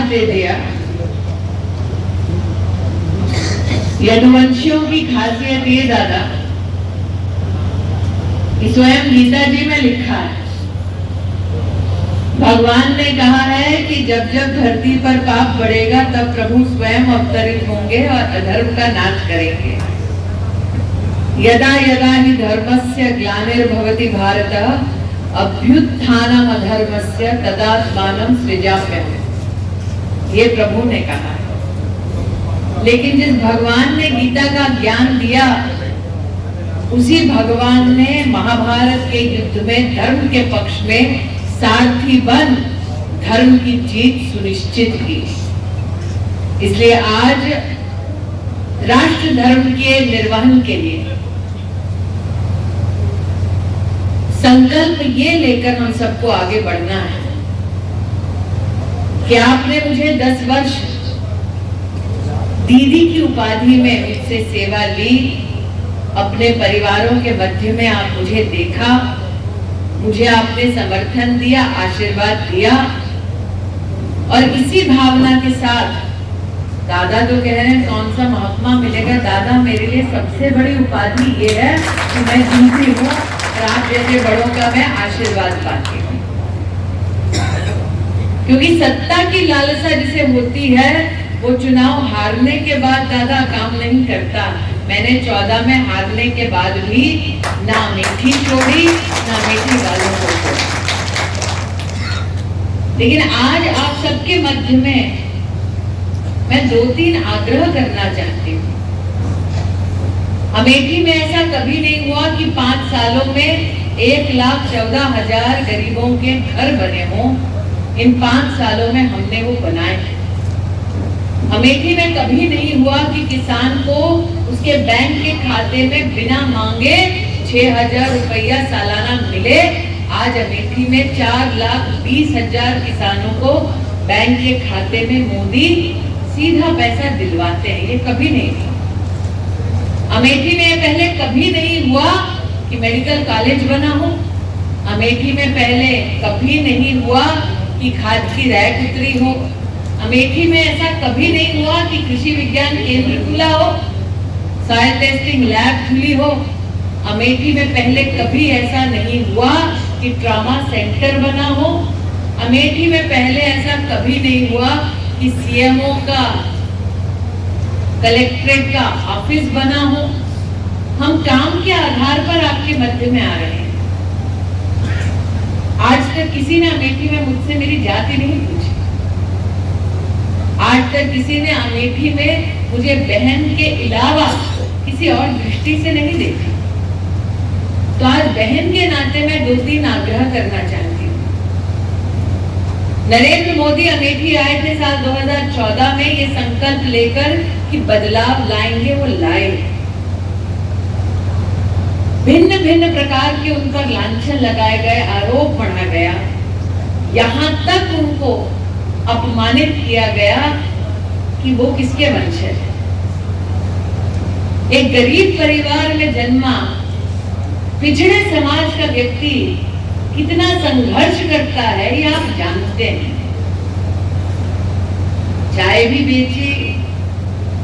दे दिया। यदुवंशियों की खासियत ये दादा कि स्वयं गीता जी में लिखा है, भगवान ने कहा है कि जब जब धरती पर पाप बढ़ेगा तब प्रभु स्वयं अवतरित होंगे और अधर्म का नाश करेंगे। यदा यदा हि धर्मस्य ग्लानिर्भवति भारत अभ्युत्थानम् अधर्मस्य तदात्मानं सृजाम्यहम्, ये प्रभु ने कहा है। लेकिन जिस भगवान ने गीता का ज्ञान दिया, उसी भगवान ने महाभारत के युद्ध में धर्म के पक्ष में सारथी बन धर्म की जीत सुनिश्चित की। इसलिए आज राष्ट्र धर्म के निर्वहन के लिए संकल्प ये लेकर हम सबको आगे बढ़ना है कि आपने मुझे 10 वर्ष दीदी की उपाधि में मुझसे सेवा ली, अपने परिवारों के मध्य में आप मुझे देखा, मुझे आपने समर्थन दिया, आशीर्वाद दिया, और इसी भावना के साथ दादा तो कह रहे हैं कौन सा महात्मा मिलेगा, दादा मेरे लिए सबसे बड़ी उपाधि ये है कि मैं जीती हूँ और आप जैसे बड़ों का मैं आशीर्वाद पाती हूँ। क्योंकि सत्ता की लालसा जिसे होती है वो चुनाव हारने के बाद दादा काम नहीं करता। मैंने 14 में हारने के बाद भी ना अमेठी छोड़ी ना अमेठी वालों को छोड़ा। लेकिन आज आप सबके मध्य में मैं 2-3 आग्रह करना चाहती हूँ। अमेठी में ऐसा कभी नहीं हुआ कि 5 सालों में 1,14,000 गरीबों के घर बने हों। इन 5 सालों में हमने वो बनाए हैं। अमेठी में कभी नहीं हुआ कि किसान को उसके बैंक के खाते में बिना मांगे 6,000 रुपया सालाना मिले। आज अमेठी में 4,20,000 किसानों को बैंक के खाते में मोदी सीधा पैसा दिलवाते हैं। ये कभी नहीं हुआ। अमेठी में पहले कभी नहीं हुआ कि मेडिकल कॉलेज बना हो। अमेठी में पहले कभी नहीं हुआ कि खाद की रैक उतरी हो। अमेठी में ऐसा कभी नहीं हुआ कि कृषि विज्ञान केंद्र खुला हो, सॉइल टेस्टिंग लैब खुली हो। अमेठी में पहले कभी ऐसा नहीं हुआ कि ट्रॉमा सेंटर बना हो। अमेठी में पहले ऐसा कभी नहीं हुआ कि सीएमओ का कलेक्ट्रेट का ऑफिस बना हो। हम काम के आधार पर आपके मध्य में आ रहे हैं। आज तक किसी ने अमेठी में मुझसे मेरी जाति नहीं पूछी। आज तक किसी ने अमेठी में मुझे बहन के अलावा किसी और दृष्टि से नहीं देखा। तो आज बहन के नाते मैं 2-3 आग्रह करना चाहती हूँ। नरेंद्र मोदी अमेठी आए थे साल 2014 में ये संकल्प लेकर कि बदलाव लाएंगे, वो लाए। भिन्न भिन्न प्रकार के उन पर लांछन लगाए गए, आरोप बढ़ा गया, यहाँ तक उनको अपमानित किया गया कि वो किसके वंशज है। एक गरीब परिवार में जन्मा पिछड़े समाज का व्यक्ति कितना संघर्ष करता है ये आप जानते हैं। चाय भी बेची,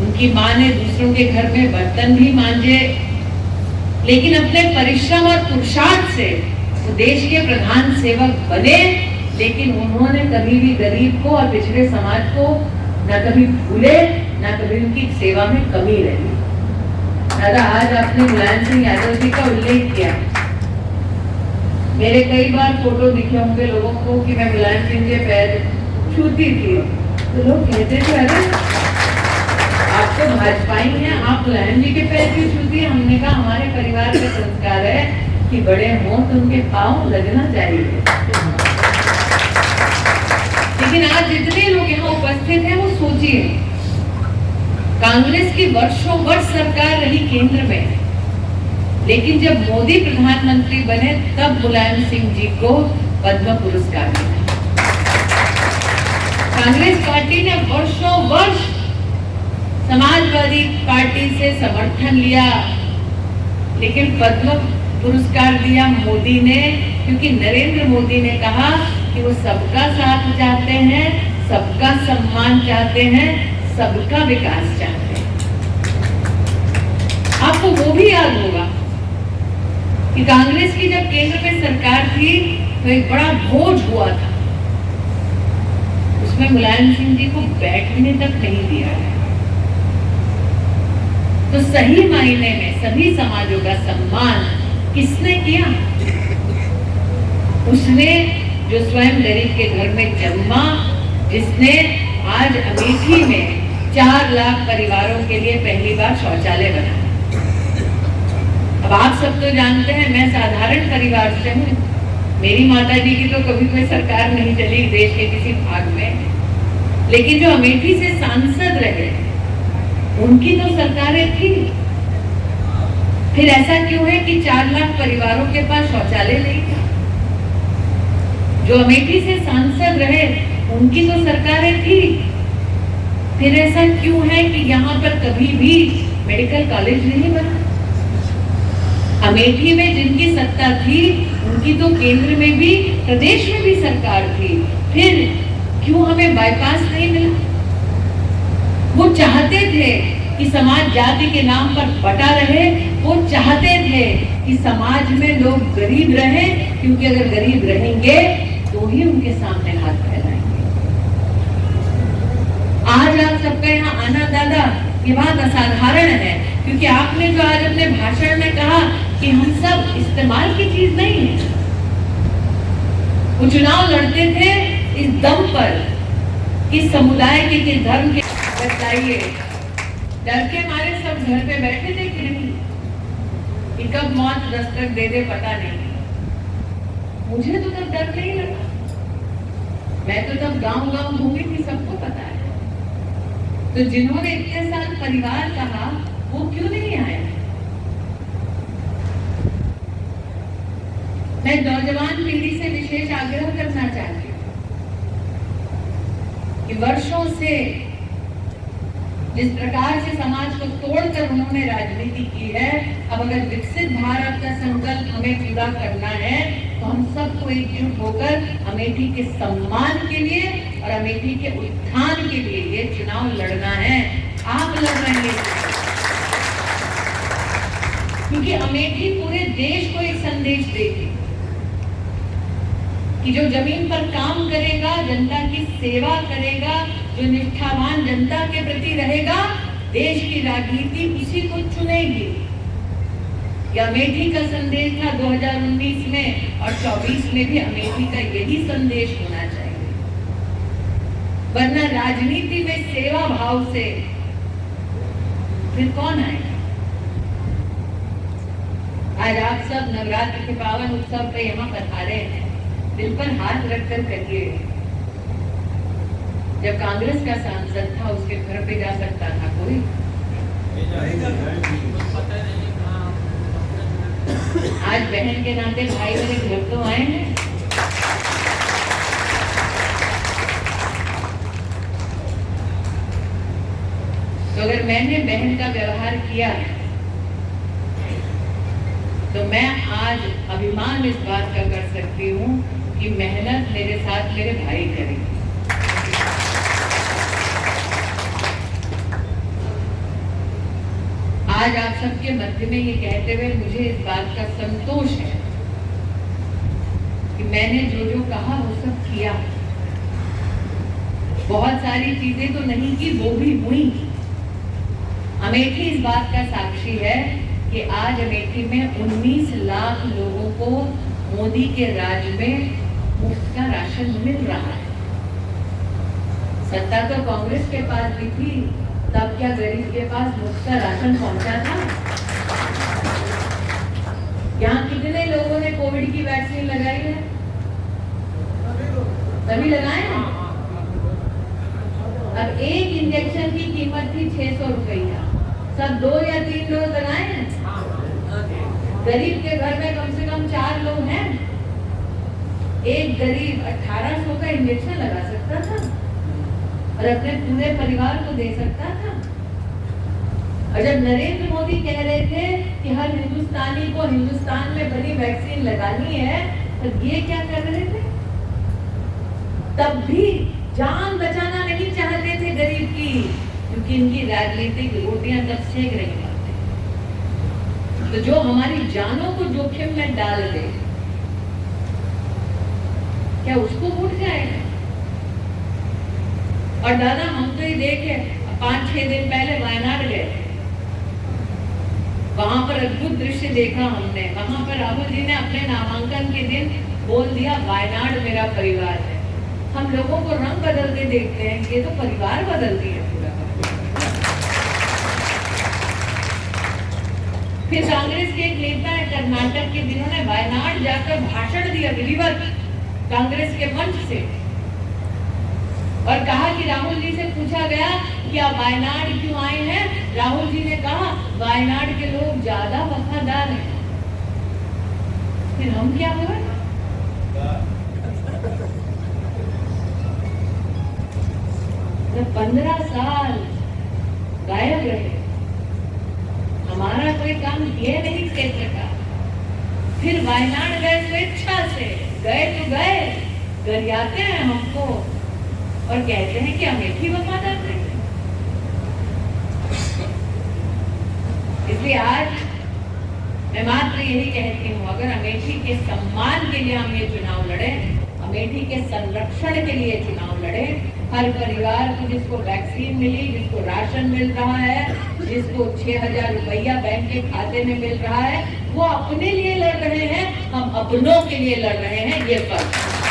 उनकी माँ ने दूसरों के घर में बर्तन भी मांजे, लेकिन अपने परिश्रम और पुरुषार्थ से वो देश के प्रधान सेवक बने। लेकिन उन्होंने कभी भी गरीब को और पिछड़े समाज को न कभी भूले, न कभी उनकी सेवा में कमी रही। दादा आज आपने मुलायम सिंह यादव जी का उल्लेख किया। मेरे कई बार फोटो दिखे होंगे लोगों को कि मैं मुलायम सिंह के पैर छूती थी, तो लोग कहते थे अरे आप तो भाजपाई हैं, आप मुलायम जी के पैर क्यों छूती है। हमने कहा हमारे परिवार का संस्कार है कि बड़े हों तो उनके पाँव लगना चाहिए। लेकिन आज जितने लोग यहाँ उपस्थित हैं वो सोचिए, कांग्रेस की वर्षों वर्ष सरकार रही केंद्र में, लेकिन जब मोदी प्रधानमंत्री बने तब मुलायम सिंह जी को पद्म पुरस्कार मिला। कांग्रेस पार्टी ने वर्षों वर्ष समाजवादी पार्टी से समर्थन लिया, लेकिन पद्म पुरस्कार दिया मोदी ने, क्योंकि नरेंद्र मोदी ने कहा कि वो सबका साथ चाहते हैं, सबका सम्मान चाहते हैं, सबका विकास चाहते हैं। आपको वो भी याद होगा कि कांग्रेस की जब केंद्र में सरकार थी तो एक बड़ा भोज हुआ था, उसमें मुलायम सिंह जी को बैठने तक नहीं दिया गया। तो सही मायने में सभी समाजों का सम्मान किसने किया? उसने जो स्वयं गरीब के घर में जन्मा, जिसने आज अमेठी में 4 लाख परिवारों के लिए पहली बार शौचालय बनाया। अब आप सब तो जानते हैं मैं साधारण परिवार से हूँ। मेरी माता जी की तो कभी कोई सरकार नहीं चली देश के किसी भाग में, लेकिन जो अमेठी से सांसद रहे उनकी तो सरकारें थी। फिर ऐसा क्यों है कि 4 लाख परिवारों के पास शौचालय नहीं था? जो अमेठी से सांसद रहे उनकी तो सरकारें थी। फिर ऐसा क्यों है कि यहाँ पर कभी भी मेडिकल कॉलेज नहीं बना? अमेठी में जिनकी सत्ता थी उनकी तो केंद्र में भी प्रदेश में भी सरकार थी। फिर क्यों हमें बाईपास नहीं मिला? वो चाहते थे कि समाज जाति के नाम पर बटा रहे, वो चाहते थे कि समाज में लोग गरीब रहे, क्योंकि अगर गरीब रहेंगे तो ही उनके सामने हाथ फैलाएंगे। आज आप सबका यहाँ आना दादा ये बात असाधारण है, क्योंकि आपने जो आज अपने भाषण में कहा कि हम सब इस्तेमाल की चीज नहीं है। वो चुनाव लड़ते थे इस दम पर कि समुदाय के किस धर्म के बताइए, डर के मारे सब घर पे बैठे थे कि नहीं कि कब मौत दस्तक दे दे पता नहीं। मुझे तो तब डर नहीं लगा, मैं तो तब गांव घूमी थी, सबको पता है। तो जिन्होंने इतने साल परिवार कहा वो क्यों नहीं आया? मैं नौजवान पीढ़ी से विशेष आग्रह करना चाहती हूँ कि वर्षों से जिस प्रकार से समाज को तोड़कर उन्होंने राजनीति की है, अब अगर विकसित भारत का संकल्प हमें पूरा करना है तो हम सबको एकजुट होकर अमेठी के सम्मान के लिए और अमेठी के उत्थान के लिए ये चुनाव लड़ना है। आप लड़ रहे हैं क्योंकि अमेठी पूरे देश को एक संदेश देगी कि जो जमीन पर काम करेगा, जनता की सेवा करेगा, जो निष्ठावान जनता के प्रति रहेगा, देश की राजनीति उसी को चुनेगी। यह अमेठी का संदेश था 2019 में और 24 में भी अमेठी का यही संदेश होना चाहिए। वरना राजनीति में सेवा भाव से फिर कौन आएगा? आज आप सब नवरात्र के पावन उत्सव पे यहाँ पधारे हैं, दिल पर हाथ रखकर कहिए, जब कांग्रेस का सांसद था उसके घर पे जा सकता था कोई? आज बहन के नाते भाई मेरे घर तो आए हैं। तो अगर मैंने बहन का व्यवहार किया तो मैं आज अभिमान इस बात का कर सकती हूँ कि मेहनत मेरे साथ मेरे भाई करेंगे। आज आप सबके मध्य में ये कहते हुए मुझे इस बात का संतोष है कि मैंने जो जो कहा वो सब किया। बहुत सारी चीजें तो नहीं की, वो भी हुई। अमेठी इस बात का साक्षी है कि आज अमेठी में 19 लाख लोगों को मोदी के राज में मुफ्त का राशन मिल रहा है। सत्ता तो कांग्रेस के पास भी थी, तब क्या गरीब के पास मुफ्त का राशन पहुंचा था? यहाँ कितने लोगों ने कोविड की वैक्सीन लगाई है? सभी लगाए हैं। अब एक इंजेक्शन की कीमत थी 600 रुपया, सब 2 या 3 डोज लगाए हैं। गरीब के घर में कम से कम 4 लोग हैं। एक गरीब 1800 का इंजेक्शन लगा सकता था और अपने पूरे परिवार को दे सकता था। और जब नरेंद्र मोदी कह रहे थे कि हर हिंदुस्तानी को हिंदुस्तान में बनी वैक्सीन लगानी है, तो ये क्या कर रहे थे? तब भी जान बचाना नहीं चाहते थे गरीब की, क्योंकि इनकी राजनीतिक रोटियां तब सेक रही बातें। तो जो हमारी जानों को जोखिम में डाल दे, क्या उसको वोट जाएगा? और दादा हम तो ये देखे 5-6 दिन पहले वायनाड गए, वहां पर अद्भुत दृश्य देखा हमने। वहां पर राहुल जी ने अपने नामांकन के दिन बोल दिया वायनाड मेरा परिवार है। हम लोगों को रंग बदलते देखते हैं, ये तो परिवार बदलती है पूरा। फिर कांग्रेस के एक नेता है कर्नाटक के, जिन्होंने वायनाड जाकर भाषण दिया विधिवत कांग्रेस के मंच से, और कहा कि राहुल जी से पूछा गया कि आप वायनाड क्यों आए हैं? राहुल जी ने कहा वायनाड के लोग ज्यादा वफादार हैं। फिर हम क्या हुए? 15 साल गायब रहे, हमारा कोई काम ये नहीं क्षेत्र का। फिर वायनाड गए स्वेच्छा से, गए तो गए, गरियाते हैं हमको और कहते हैं कि अमेठी वफादार थे। इसलिए आज मैं मात्र यही कहती हूँ, अगर अमेठी के सम्मान के लिए हम ये चुनाव लड़े, अमेठी के संरक्षण के लिए चुनाव लड़े, हर परिवार को जिसको वैक्सीन मिली, जिसको राशन मिल रहा है, जिसको 6,000 रुपया बैंक के खाते में मिल रहा है, वो अपने लिए लड़ रहे हैं, हम अपनों के लिए लड़ रहे हैं, ये फर्क।